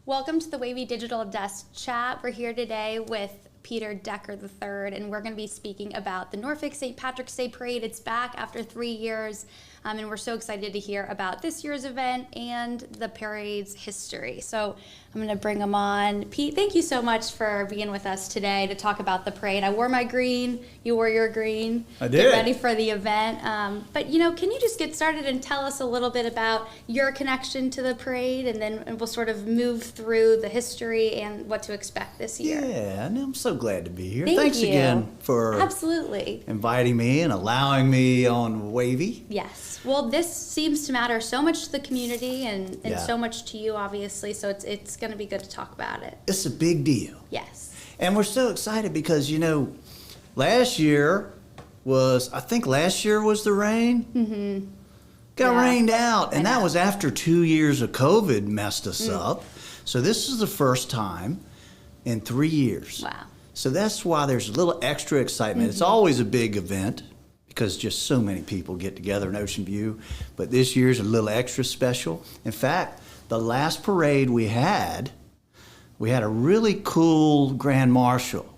Welcome to the WAVY Digital Desk Chat. We're here today with Peter Decker III, and we're going to be speaking about the Norfolk St. Patrick's Day Parade. It's back after 3 years, and we're so excited to hear about this year's event and the parade's history. So I'm going to bring them on. Pete, thank you so much for being with us today to talk about the parade. I wore my green. You wore your green. I did. Get ready for the event. But, can you just get started and tell us a little bit about your connection to the parade, and then we'll sort of move through the history and what to expect this year. Yeah, and I'm so glad to be here. Thanks again for absolutely inviting me and allowing me on WAVY. Yes. Well, this seems to matter so much to the community and so much to you, obviously, so it's going to be good to talk about it. It's a big deal. Yes. And we're so excited because, last year was the rain. Mm-hmm. Got rained out, and that was after 2 years of COVID messed us up. So this is the first time in 3 years. Wow. So that's why there's a little extra excitement. It's always a big event because just so many people get together in Ocean View. But this year's a little extra special. In fact, the last parade we had a really cool Grand Marshal.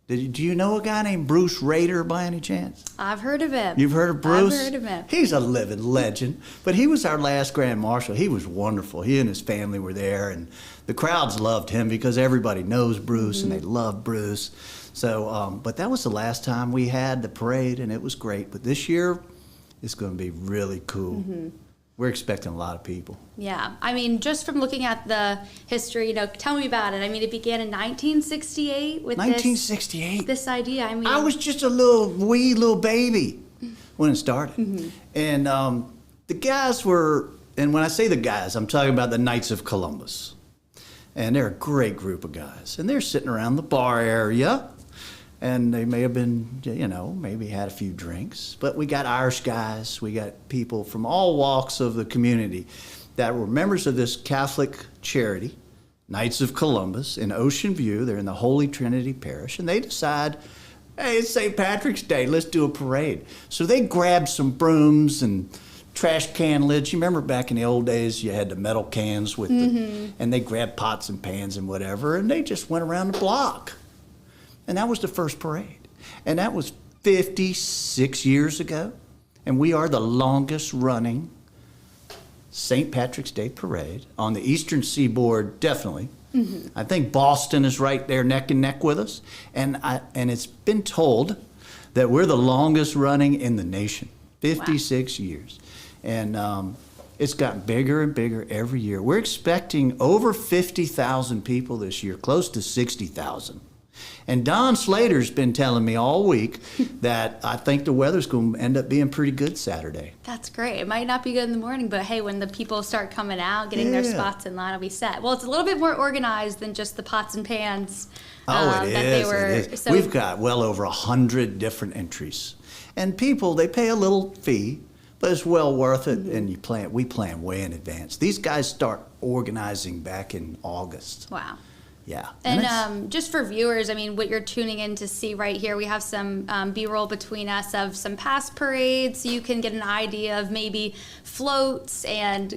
Do you know a guy named Bruce Rader by any chance? I've heard of him. You've heard of Bruce? I've heard of him. He's a living legend. But he was our last Grand Marshal. He was wonderful. He and his family were there, and the crowds loved him because everybody knows Bruce and they love Bruce. So, but that was the last time we had the parade, and it was great. But this year, it's going to be really cool. We're expecting a lot of people. Yeah. I mean, just from looking at the history, tell me about it. I mean, it began in 1968 with 1968? This idea. I mean, I was just a wee little baby when it started. And the guys were, and when I say the guys, I'm talking about the Knights of Columbus. And they're a great group of guys. And they're sitting around the bar area. And they may have been, maybe had a few drinks. But we got Irish guys. We got people from all walks of the community that were members of this Catholic charity, Knights of Columbus, in Ocean View. They're in the Holy Trinity Parish. And they decide, hey, it's St. Patrick's Day. Let's do a parade. So they grabbed some brooms and trash can lids. You remember back in the old days, you had the metal cans with and they grabbed pots and pans and whatever. And they just went around the block. And that was the first parade. And that was 56 years ago. And we are the longest running St. Patrick's Day parade on the Eastern Seaboard, definitely. I think Boston is right there neck and neck with us. And it's been told that we're the longest running in the nation, 56 years. And it's gotten bigger and bigger every year. We're expecting over 50,000 people this year, close to 60,000. And Don Slater's been telling me all week that I think the weather's going to end up being pretty good Saturday. That's great. It might not be good in the morning, but hey, when the people start coming out, getting their spots in line, will be set. Well, it's a little bit more organized than just the pots and pans. It is. We've got well over 100 different entries. And people, they pay a little fee, but it's well worth it, and we plan way in advance. These guys start organizing back in August. Wow. Yeah. And just for viewers, I mean, what you're tuning in to see right here, we have some B-roll between us of some past parades, so you can get an idea of maybe floats and,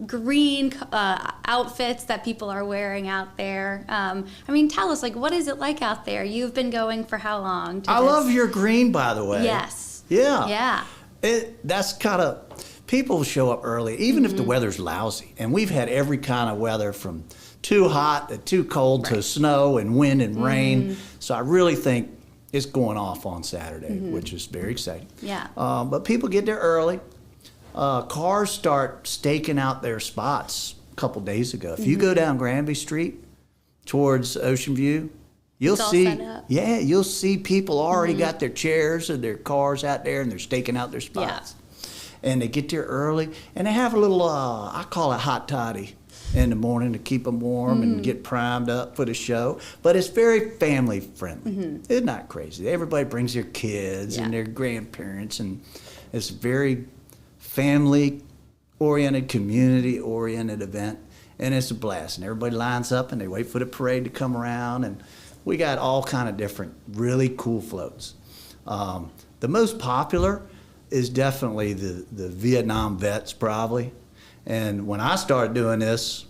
green outfits that people are wearing out there. I mean, tell us, what is it like out there? You've been going for how long? I love your green, by the way. Yes. Yeah. Yeah. That's kind of, people show up early, even if the weather's lousy. And we've had every kind of weather from too hot to too cold to snow and wind and rain. So I really think it's going off on Saturday, which is very exciting. Yeah. But people get there early. Cars start staking out their spots a couple days ago. If you go down Granby Street towards Ocean View, you'll see people already got their chairs and their cars out there, and they're staking out their spots. Yeah. And they get there early, and they have a little, I call it hot toddy in the morning to keep them warm and get primed up for the show. But it's very family friendly. It's not crazy. Everybody brings their kids and their grandparents, and it's a very family oriented, community oriented event, and it's a blast. And everybody lines up and they wait for the parade to come around, and we got all kind of different really cool floats. The most popular is definitely the Vietnam vets, probably. And when I started doing this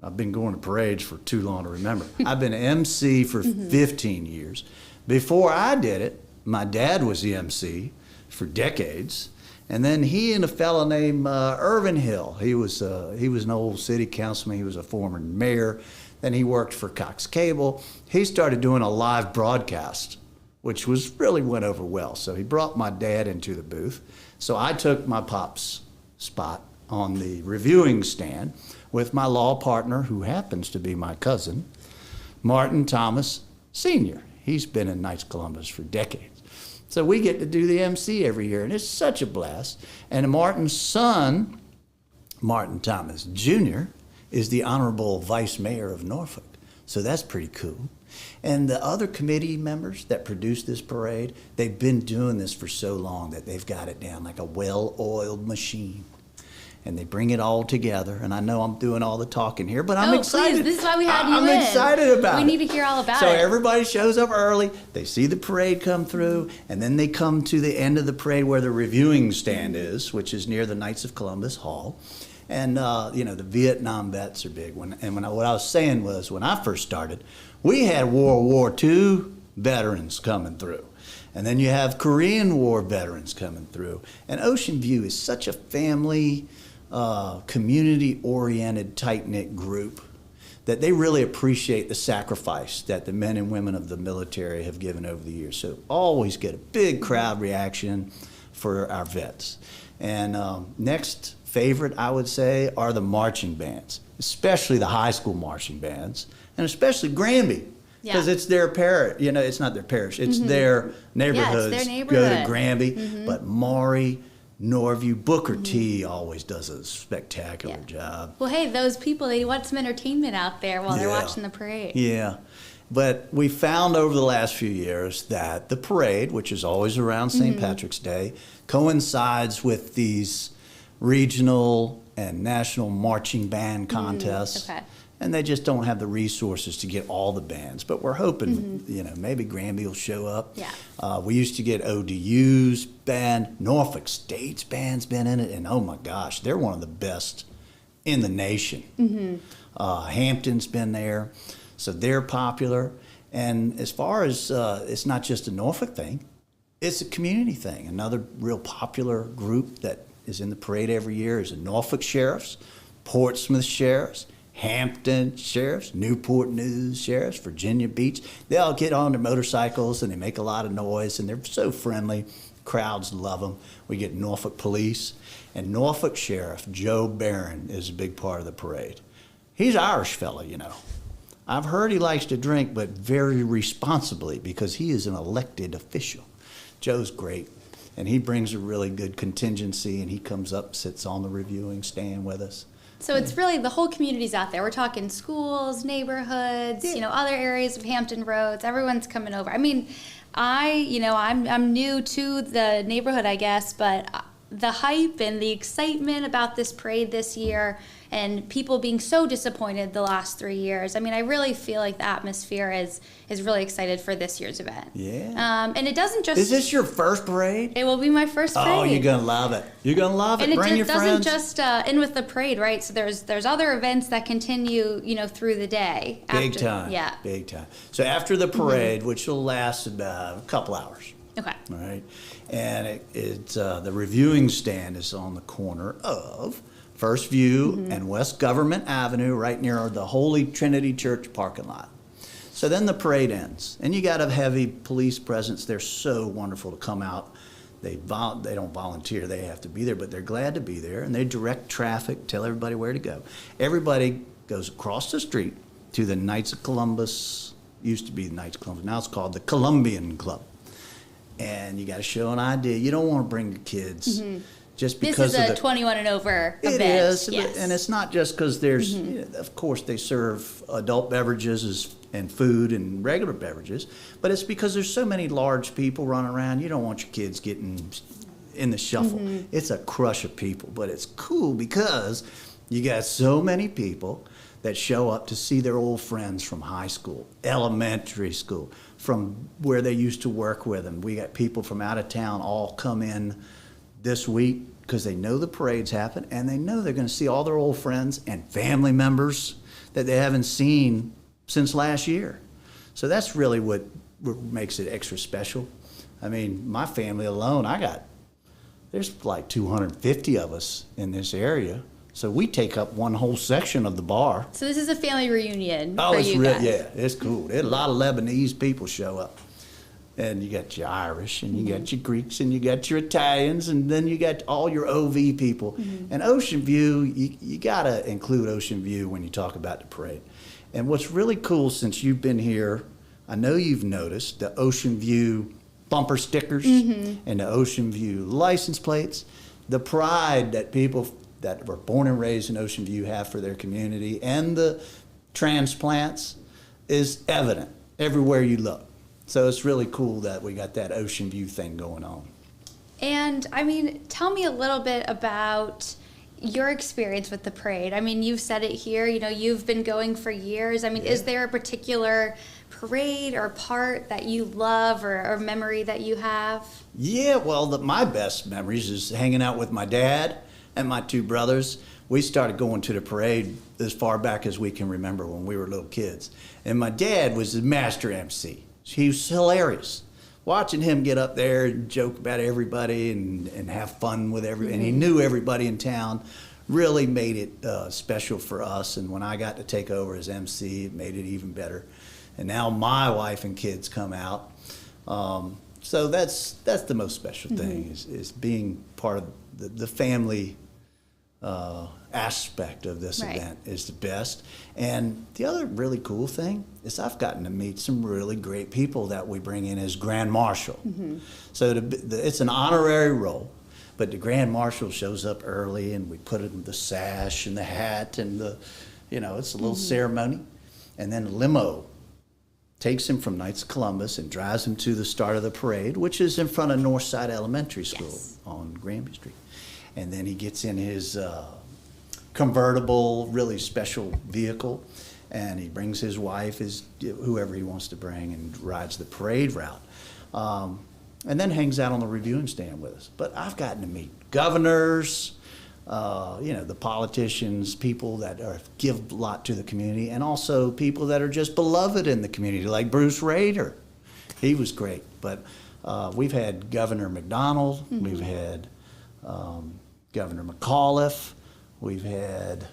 I've been going to parades for too long to remember. I've been MC for 15 years. Before I did it, my dad was the MC for decades. And then he and a fellow named Irvin Hill, he was an old city councilman, he was a former mayor. Then he worked for Cox Cable. He started doing a live broadcast, which really went over well. So he brought my dad into the booth. So I took my pop's spot on the reviewing stand with my law partner, who happens to be my cousin, Martin Thomas Sr. He's been in Knights of Columbus for decades. So we get to do the MC every year, and it's such a blast. And Martin's son, Martin Thomas Jr., is the Honorable Vice Mayor of Norfolk. So that's pretty cool. And the other committee members that produce this parade, they've been doing this for so long that they've got it down like a well-oiled machine. And they bring it all together. And I know I'm doing all the talking here, but I'm excited. Please, this is why we had you I'm excited about it. We need to hear all about it. So everybody shows up early. They see the parade come through, and then they come to the end of the parade where the reviewing stand is, which is near the Knights of Columbus Hall. And the Vietnam vets are big. What I was saying was, when I first started, we had World War II veterans coming through. And then you have Korean War veterans coming through. And Ocean View is such a family, community-oriented, tight-knit group that they really appreciate the sacrifice that the men and women of the military have given over the years. So always get a big crowd reaction for our vets. And next favorite, I would say, are the marching bands, especially the high school marching bands, and especially Granby. Because it's their parish, it's not their parish, it's their neighborhoods. Yeah, it's their neighborhood. Go to Granby, but Maury, Norview, Booker T always does a spectacular job. Well, hey, those people, they want some entertainment out there while they're watching the parade. Yeah. But we found over the last few years that the parade, which is always around St. Patrick's Day, coincides with these regional and national marching band contests. Okay. And they just don't have the resources to get all the bands. But we're hoping, maybe Granby will show up. Yeah. We used to get ODU's band, Norfolk State's band's been in it, and oh my gosh, they're one of the best in the nation. Hampton's been there, so they're popular. And as far as it's not just a Norfolk thing, it's a community thing. Another real popular group that is in the parade every year is the Norfolk Sheriffs, Portsmouth Sheriffs, Hampton Sheriffs, Newport News Sheriffs, Virginia Beach. They all get on their motorcycles and they make a lot of noise and they're so friendly. Crowds love them. We get Norfolk Police, and Norfolk Sheriff Joe Barron is a big part of the parade. He's an Irish fella, I've heard he likes to drink, but very responsibly because he is an elected official. Joe's great, and he brings a really good contingency, and he comes up, sits on the reviewing stand with us. So it's really the whole community's out there. We're talking schools, neighborhoods, other areas of Hampton Roads. Everyone's coming over. I mean, I'm new to the neighborhood, I guess, but the hype and the excitement about this parade this year and people being so disappointed the last 3 years. I mean, I really feel like the atmosphere is really excited for this year's event. Yeah. And it doesn't just... Is this your first parade? It will be my first parade. Oh, you're going to love it. You're going to love it. And Bring it your doesn't friends. just end with the parade, right? So there's other events that continue, through the day. Big after, time. Yeah. Big time. So after the parade, which will last about a couple hours. Okay. All right. And it's the reviewing stand is on the corner of First View and West Government Avenue, right near the Holy Trinity Church parking lot. So then the parade ends, and you got a heavy police presence. They're so wonderful to come out. They don't volunteer; they have to be there, but they're glad to be there, and they direct traffic, tell everybody where to go. Everybody goes across the street to the Knights of Columbus. Used to be the Knights of Columbus. Now it's called the Columbian Club. And you got to show an ID. You don't want to bring your kids just because this is a 21 and over event. It is, yes. And it's not just because there's, of course, they serve adult beverages and food and regular beverages, but it's because there's so many large people running around. You don't want your kids getting in the shuffle. It's a crush of people, but it's cool because you got so many people that show up to see their old friends from high school, elementary school, from where they used to work with them. We got people from out of town all come in this week because they know the parade's happen and they know they're going to see all their old friends and family members that they haven't seen since last year. So that's really what makes it extra special. I mean, my family alone, there's like 250 of us in this area. So we take up one whole section of the bar. So this is a family reunion Oh, for it's you real, guys. yeah, it's cool. There's a lot of Lebanese people show up. And you got your Irish, and you got your Greeks, and you got your Italians, and then you got all your OV people. And Ocean View, you got to include Ocean View when you talk about the parade. And what's really cool since you've been here, I know you've noticed the Ocean View bumper stickers and the Ocean View license plates, the pride that people that were born and raised in Ocean View have for their community, and the transplants is evident everywhere you look. So it's really cool that we got that Ocean View thing going on. And I mean, tell me a little bit about your experience with the parade. I mean, you've said it here, you know, you've been going for years. I mean, is there a particular parade or part that you love or memory that you have? Yeah, well, my best memories is hanging out with my dad and my two brothers. We started going to the parade as far back as we can remember when we were little kids. And my dad was the master MC. He was hilarious. Watching him get up there and joke about everybody and have fun with everybody, and he knew everybody in town, really made it special for us. And when I got to take over as MC, it made it even better. And now my wife and kids come out. So that's the most special thing is being part of the family aspect of this event is the best. And the other really cool thing is I've gotten to meet some really great people that we bring in as Grand Marshal. So it's an honorary role, but the Grand Marshal shows up early, and we put him the sash and the hat and it's a little ceremony. And then a limo takes him from Knights of Columbus and drives him to the start of the parade, which is in front of Northside Elementary School on Granby Street. And then he gets in his convertible, really special vehicle, and he brings his wife, whoever he wants to bring, and rides the parade route. And then hangs out on the reviewing stand with us. But I've gotten to meet governors, the politicians, people that give a lot to the community, and also people that are just beloved in the community, like Bruce Rader. He was great. But we've had Governor McDonald, we've had Governor McAuliffe. We've had,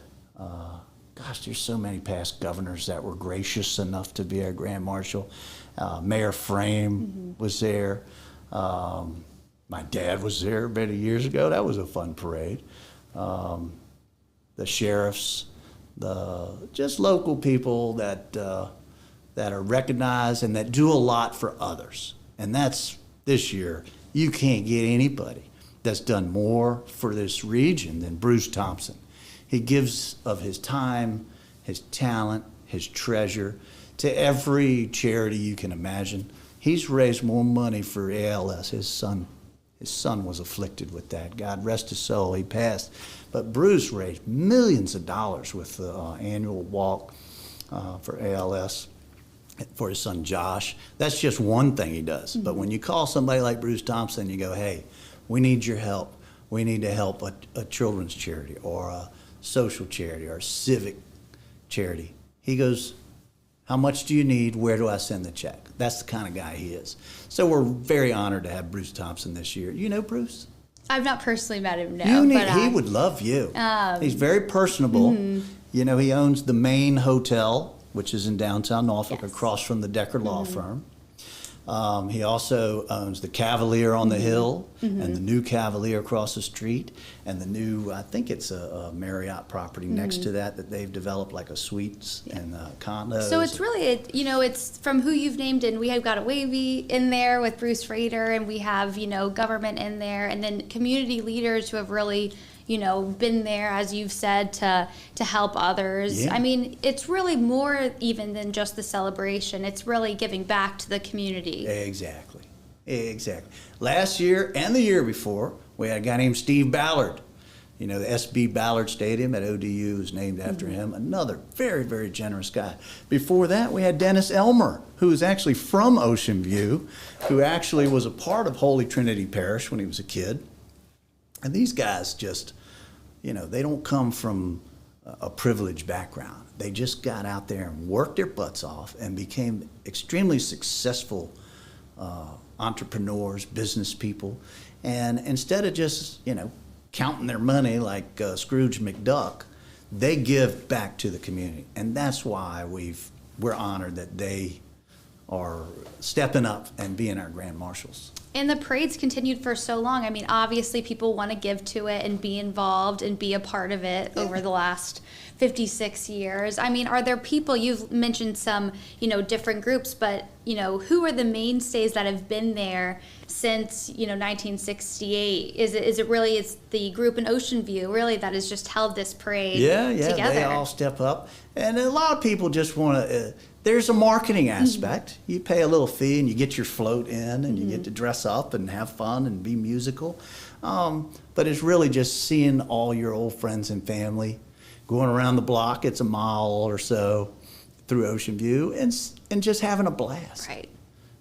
there's so many past governors that were gracious enough to be our Grand Marshal. Mayor Frame was there. My dad was there many years ago. That was a fun parade. The sheriffs, just local people that are recognized and that do a lot for others. And that's this year. You can't get anybody that's done more for this region than Bruce Thompson. He gives of his time, his talent, his treasure to every charity you can imagine. He's raised more money for ALS. His son was afflicted with that. God rest his soul, he passed. But Bruce raised millions of dollars with the annual walk for ALS for his son Josh. That's just one thing he does. But when you call somebody like Bruce Thompson, you go, hey, we need your help. We need to help a children's charity or a social charity or a civic charity. He goes, how much do you need? Where do I send the check? That's the kind of guy he is. So we're very honored to have Bruce Thompson this year. You know Bruce? I've not personally met him, no. He would love you. He's very personable. You know, he owns the Main Hotel, which is in downtown Norfolk, across from the Decker Law Firm. He also owns the Cavalier on the Hill and the new Cavalier across the street and the new, I think it's a Marriott property next to that they've developed like a suites and condos. So it's really, it's from who you've named, and we have got a WAVY in there with Bruce Rader, and we have, government in there, and then community leaders who have really been there, as you've said, to help others. Yeah. I mean, it's really more even than just the celebration. It's really giving back to the community. Exactly. Last year and the year before, we had a guy named Steve Ballard. The SB Ballard Stadium at ODU is named after him. Another very, very generous guy. Before that, we had Dennis Elmer, who is actually from Ocean View, who actually was a part of Holy Trinity Parish when he was a kid. And these guys just, they don't come from a privileged background. They just got out there and worked their butts off and became extremely successful entrepreneurs, business people. And instead of just, counting their money like Scrooge McDuck, they give back to the community. And that's why we're honored that they are stepping up and being our grand marshals. And the parade's continued for so long. I mean, obviously people want to give to it and be involved and be a part of it over the last 56 years. I mean, are there people, you've mentioned some, different groups, but, who are the mainstays that have been there since, 1968? Is it really, it's the group in Ocean View, really, that has just held this parade together? They all step up. And a lot of people just want to, there's a marketing aspect. You pay a little fee and you get your float in and you get to dress up and have fun and be musical. But it's really just seeing all your old friends and family going around the block. It's a mile or so through Ocean View and just having a blast. Right.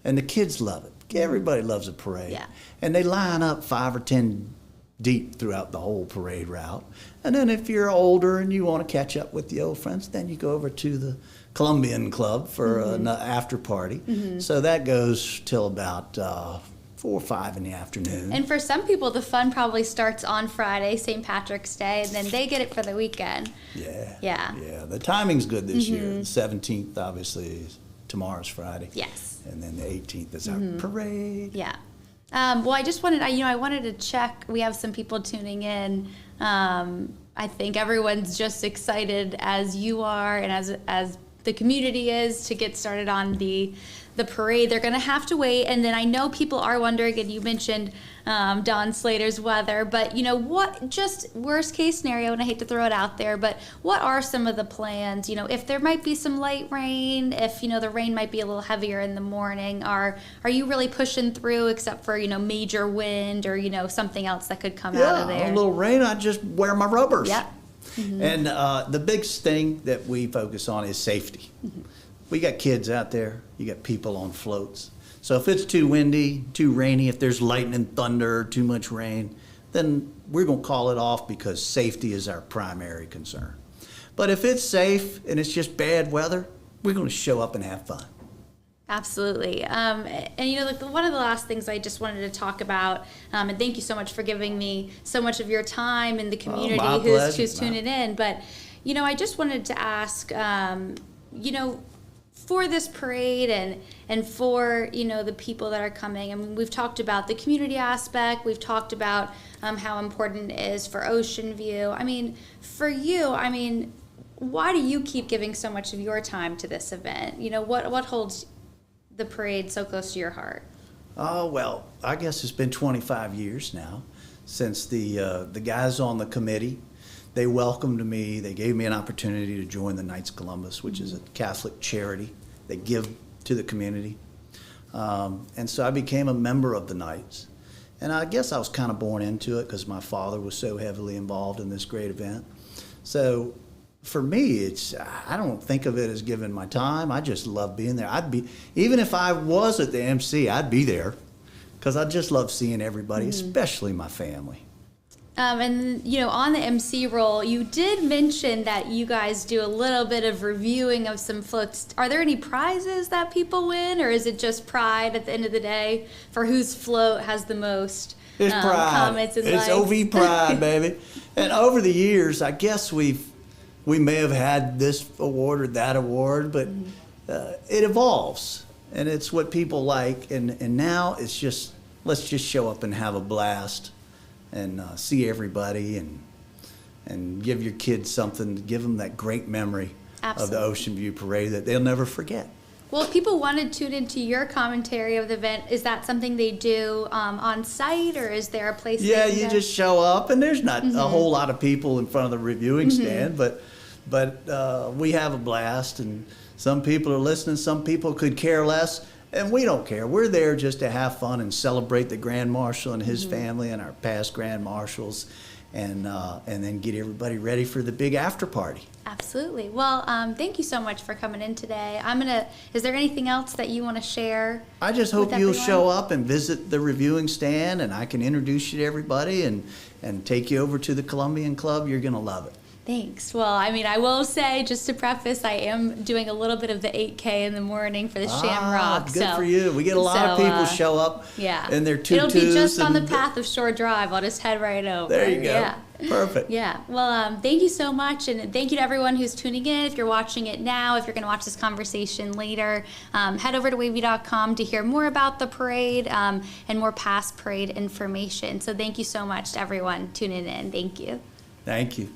And the kids love it. Everybody loves a parade. Yeah. And they line up 5 or 10 deep throughout the whole parade route. And then if you're older and you want to catch up with the old friends, then you go over to the Columbian Club for an after party. So that goes till about 4 or 5 in the afternoon. And for some people, the fun probably starts on Friday, St. Patrick's Day, and then they get it for the weekend. Yeah. The timing's good this year. The 17th, obviously, tomorrow's Friday. Yes. And then the 18th is our parade. Yeah. Well, I just wanted, I wanted to check. We have some people tuning in. I think everyone's just excited as you are and as the community is to get started on the parade. They're going to have to wait. And then I know people are wondering, and you mentioned Don Slater's weather, but what, just worst case scenario, and I hate to throw it out there, but what are some of the plans? If there might be some light rain, if, the rain might be a little heavier in the morning, are you really pushing through except for, major wind or, something else that could come out of there? A little rain, I just wear my rubbers. Yep. And the biggest thing that we focus on is safety. We got kids out there. You got people on floats. So if it's too windy, too rainy, if there's lightning, thunder, too much rain, then we're going to call it off because safety is our primary concern. But if it's safe and it's just bad weather, we're going to show up and have fun. Absolutely. And one of the last things I just wanted to talk about, and thank you so much for giving me so much of your time and the community who's tuning in. But, I just wanted to ask, for this parade and for, the people that are coming, I mean, we've talked about the community aspect. We've talked about how important it is for Ocean View. I mean, for you, why do you keep giving so much of your time to this event? What holds the parade so close to your heart? Oh, well, I guess it's been 25 years now since the guys on the committee, they welcomed me. They gave me an opportunity to join the Knights of Columbus, which is a Catholic charity. They give to the community. And so I became a member of the Knights. And I guess I was kind of born into it because my father was so heavily involved in this great event. So for me, I don't think of it as giving my time. I just love being there. Even if I was at the MC, I'd be there because I just love seeing everybody, especially my family. And, on the MC role, you did mention that you guys do a little bit of reviewing of some floats. Are there any prizes that people win, or is it just pride at the end of the day for whose float has the most It's pride. Comments and likes? It's OV pride, baby. And over the years, I guess we may have had this award or that award, but it evolves, and it's what people like. And now it's just, let's just show up and have a blast and see everybody and give your kids something, give them that great memory of the Ocean View Parade that they'll never forget. Well, if people want to tune into your commentary of the event, is that something they do on site, or is there a place? Yeah, you just show up, and there's not a whole lot of people in front of the reviewing stand, but we have a blast, and some people are listening, some people could care less, and we don't care. We're there just to have fun and celebrate the Grand Marshal and his family and our past Grand Marshals, and then get everybody ready for the big after party. Absolutely. Well, thank you so much for coming in today. Is there anything else that you want to share? I just hope you'll show up and visit the reviewing stand, and I can introduce you to everybody and take you over to the Columbian Club. You're going to love it. Thanks. Well, I mean, I will say, just to preface, I am doing a little bit of the 8K in the morning for the Shamrock. Good for you. We get a lot of people show up in their tutus. It'll be just on the path of Shore Drive. I'll just head right over. There you go. Yeah. Perfect. Yeah. Well, thank you so much. And thank you to everyone who's tuning in. If you're watching it now, if you're going to watch this conversation later, head over to WAVY.com to hear more about the parade and more past parade information. So thank you so much to everyone tuning in. Thank you. Thank you.